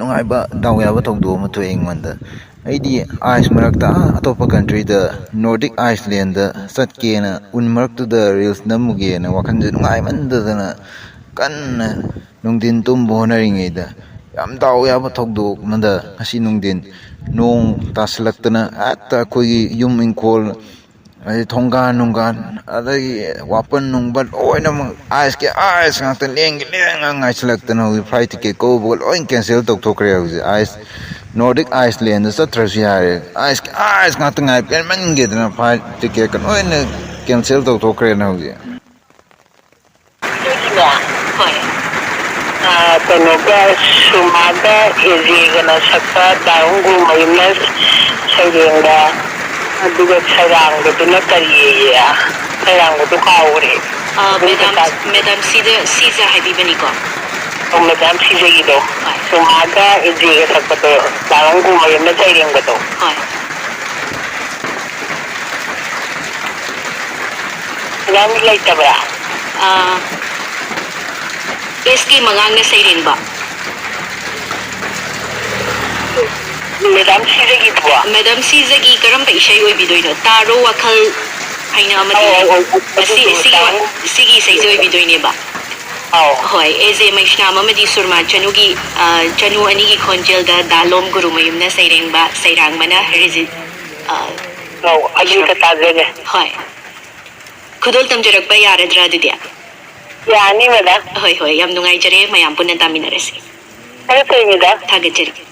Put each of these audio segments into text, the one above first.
नुंगाइबा दाव याबा थौदो अमा थोए अइंगोंदा अइदी ice मरक्ता अतोप्पा कंट्रीदा Nordic Iceland चटकेना उन मरक्तुदा रील्स नमुगेना वाखंजे नुंगाइमंददना कन्ना नुंदिन तुंबा होनरिङैदा याम दाव याबा थौदोक अमदा ngasi नुंदिन नों तासलक्तना हेक्ता अखोइगी युम इंखोल थोंगान नुंगान अदगी वापन नुंबा लोइनमक आइस ngakta lenga ngaislakतना hu फ्लाइट टिकेट को लोइन कैंसिल तौथोक्रे हुजे आइस नॉर्डिक आइसलैंड चत्रसु यारे आइस ngakta ngai पेनमनगेदना फ्लाइट टिकेट का लोइन कैंसिल तौथोक्रे ना हुजे कनोगा सुमागा एजेगना सकता दाउंगु मयुनस सैरेंगा अदुगा सरांगदुना करिया सरांगदु कावरे मैडम सीजा हाइबीबनीको मैडम सीजेगिदो सुमागा एजेगा सकतो दाउंगु मयुनस सैरेंगदो मैडम लाइतबरा एसकी मगांगने सैरेंबा मैडम सीजेगी करम इशै ओइबिदोइनो तारो वखल हाइना अमदी सिगी सैजे ओइबिदोइनेबा होय एजे मैष्नाम अमदी सुरमा चनुगी चनु अनिगी खोंजेलदा दालोम गुरुमयुमना सैरेंबा सैरांगमना रिजि अली ताजेगे होय खुदोल तमजरकबा यारद्रा दिदिया यानी मैडम होय होय याम नुंगाइजरे मयाम पुन्ना तामिनरसे थागतोइनिदा थागतजरी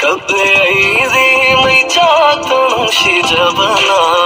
कब आई रे मैं चाहता हूँ शी जबना